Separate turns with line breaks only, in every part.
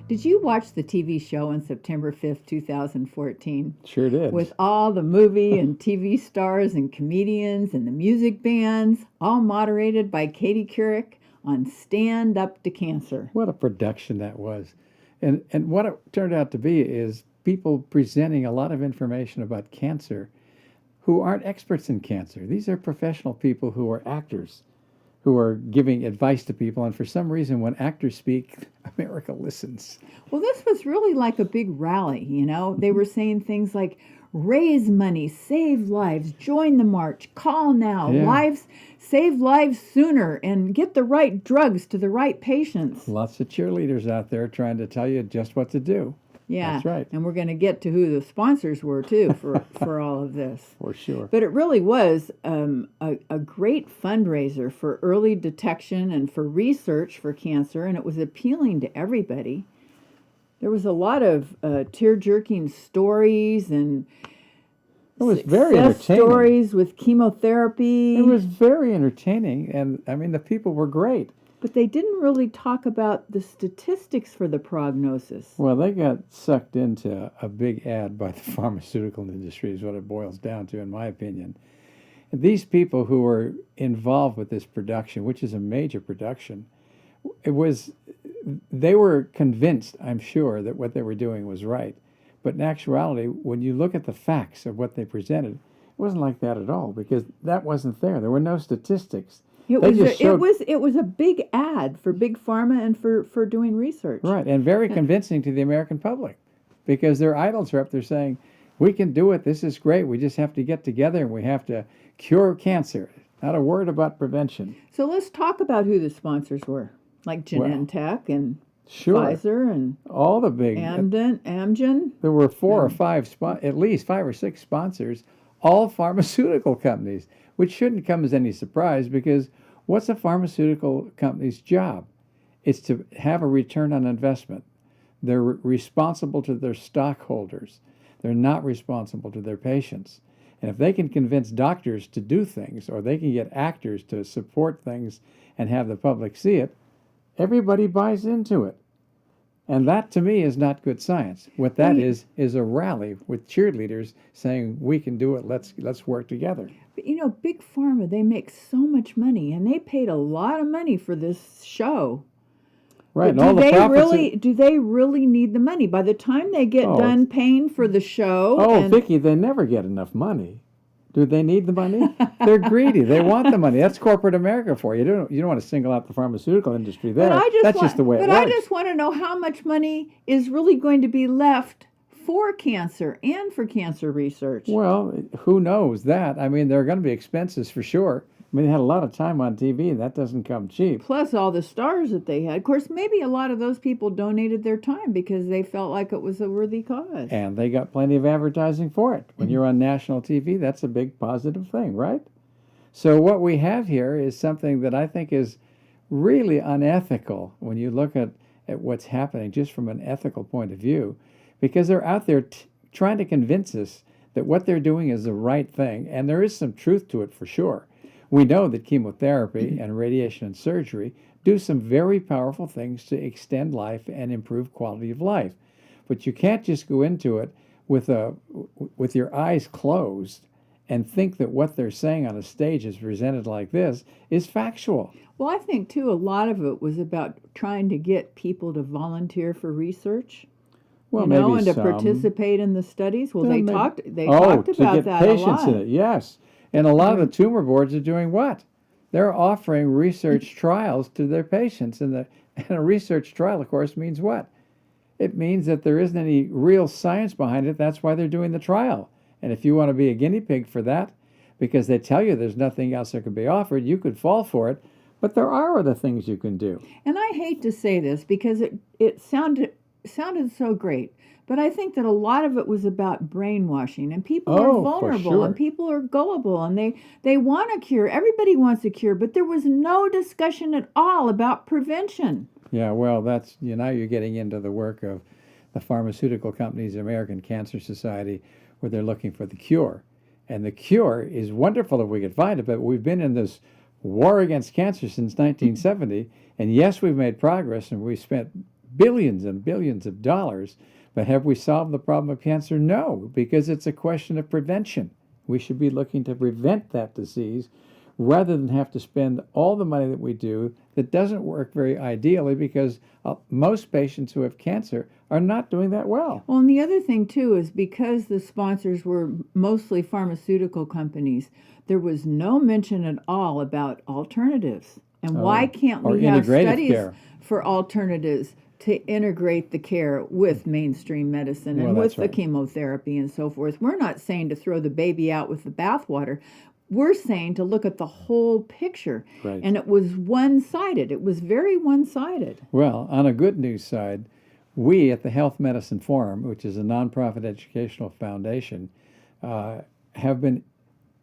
Did you watch the TV show on September 5th, 2014?
Sure did.
With all the movie and TV stars and comedians and the music bands, all moderated by Katie Couric on Stand Up to Cancer.
What a production that was. And what it turned out to be is people presenting a lot of information about cancer who aren't experts in cancer. These are professional people who are actors, who are giving advice to people. And for some reason, when actors speak, America listens.
Well, this was really like a big rally, you know. They were saying things like, raise money, save lives, join the march, call now, save lives sooner, and get the right drugs to the right patients.
Lots of cheerleaders out there trying to tell you just what to do.
Yeah,
that's right.
And we're going to get to who the sponsors were, too, for all of this.
For sure.
But it really was a great fundraiser for early detection and for research for cancer, and it was appealing to everybody. There was a lot of tear-jerking stories and
it was very entertaining.
Stories with chemotherapy.
It was very entertaining, and I mean, the people were great.
But they didn't really talk about the statistics for the prognosis.
Well, they got sucked into a big ad by the pharmaceutical industry is what it boils down to, in my opinion. And these people who were involved with this production, which is a major production, they were convinced, I'm sure, that what they were doing was right. But in actuality, when you look at the facts of what they presented, it wasn't like that at all, because that wasn't there. There were no statistics.
It was a big ad for big pharma and for doing research.
Right, and very convincing to the American public, because their idols are up there saying, we can do it, this is great, we just have to get together and we have to cure cancer. Not a word about prevention.
So let's talk about who the sponsors were, like Genentech and Pfizer and
all the big
Amgen.
There were at least 5 or 6 sponsors, all pharmaceutical companies, which shouldn't come as any surprise, because what's a pharmaceutical company's job? It's to have a return on investment. They're responsible to their stockholders. They're not responsible to their patients. And if they can convince doctors to do things, or they can get actors to support things and have the public see it, everybody buys into it. And that, to me, is not good science. What that is a rally with cheerleaders saying, we can do it, let's work together.
But, you know, Big Pharma, they make so much money, and they paid a lot of money for this show.
Right,
but do they really need the money? By the time they get done paying for the show...
Oh, Vicki, they never get enough money. Do they need the money? They're greedy. They want the money. That's corporate America for you. You don't want to single out the pharmaceutical industry there. That's just the way it works.
But I just want to know how much money is really going to be left for cancer and for cancer research.
Well, who knows that? I mean, there are going to be expenses for sure. I mean, they had a lot of time on TV, and that doesn't come cheap.
Plus all the stars that they had. Of course, maybe a lot of those people donated their time because they felt like it was a worthy cause.
And they got plenty of advertising for it. When you're on national TV, that's a big positive thing, right? So what we have here is something that I think is really unethical when you look at what's happening just from an ethical point of view, because they're out there trying to convince us that what they're doing is the right thing, and there is some truth to it for sure. We know that chemotherapy and radiation and surgery do some very powerful things to extend life and improve quality of life. But you can't just go into it with your eyes closed and think that what they're saying on a stage is presented like this is factual.
Well, I think, too, a lot of it was about trying to get people to volunteer for research.
Well, maybe
and to participate in the studies. Well, they talked about that a lot.
To get patients in it, yes. And a lot of the tumor boards are doing what? They're offering research trials to their patients. And a research trial, of course, means what? It means that there isn't any real science behind it. That's why they're doing the trial. And if you want to be a guinea pig for that, because they tell you there's nothing else that could be offered, you could fall for it. But there are other things you can do.
And I hate to say this because it sounded so great. But I think that a lot of it was about brainwashing, and people are vulnerable, and people are gullible, and they want a cure. Everybody wants a cure, but there was no discussion at all about prevention.
Yeah, well, now you're getting into the work of the pharmaceutical companies, the American Cancer Society, where they're looking for the cure. And the cure is wonderful if we could find it, but we've been in this war against cancer since 1970, and yes, we've made progress, and we've spent billions and billions of dollars. But have we solved the problem of cancer? No, because it's a question of prevention. We should be looking to prevent that disease rather than have to spend all the money that we do that doesn't work very ideally, because most patients who have cancer are not doing that well.
Well, and the other thing, too, is because the sponsors were mostly pharmaceutical companies, there was no mention at all about alternatives. And why can't we have studies for alternatives to integrate the care with mainstream medicine and with the chemotherapy and so forth? We're not saying to throw the baby out with the bathwater. We're saying to look at the whole picture.
Right.
And it was one-sided. It was very one-sided.
Well, on a good news side, we at the Health Medicine Forum, which is a nonprofit educational foundation, have been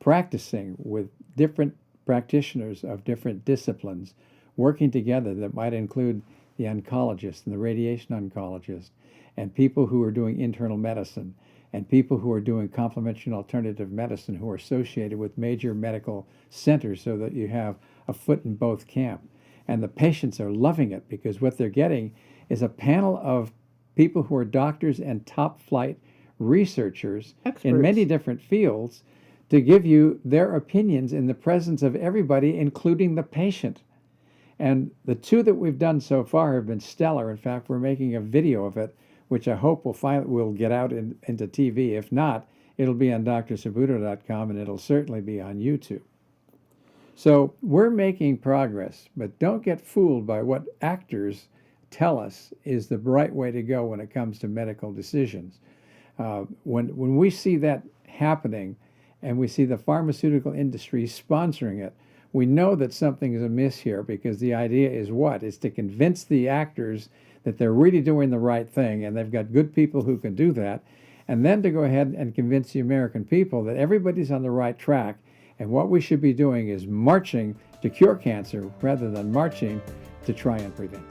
practicing with different practitioners of different disciplines, working together, that might include the oncologist and the radiation oncologist, and people who are doing internal medicine, and people who are doing complementary and alternative medicine, who are associated with major medical centers, so that you have a foot in both camp. And the patients are loving it, because what they're getting is a panel of people who are doctors and top flight researchers in many different fields to give you their opinions in the presence of everybody, including the patient. And the two that we've done so far have been stellar. In fact, we're making a video of it, which I hope will get out into TV. If not, it'll be on drsabuto.com, and it'll certainly be on YouTube. So we're making progress, but don't get fooled by what actors tell us is the right way to go when it comes to medical decisions. When we see that happening, and we see the pharmaceutical industry sponsoring it, we know that something is amiss here, because the idea is what? Is to convince the actors that they're really doing the right thing, and they've got good people who can do that, and then to go ahead and convince the American people that everybody's on the right track, and what we should be doing is marching to cure cancer rather than marching to try and prevent.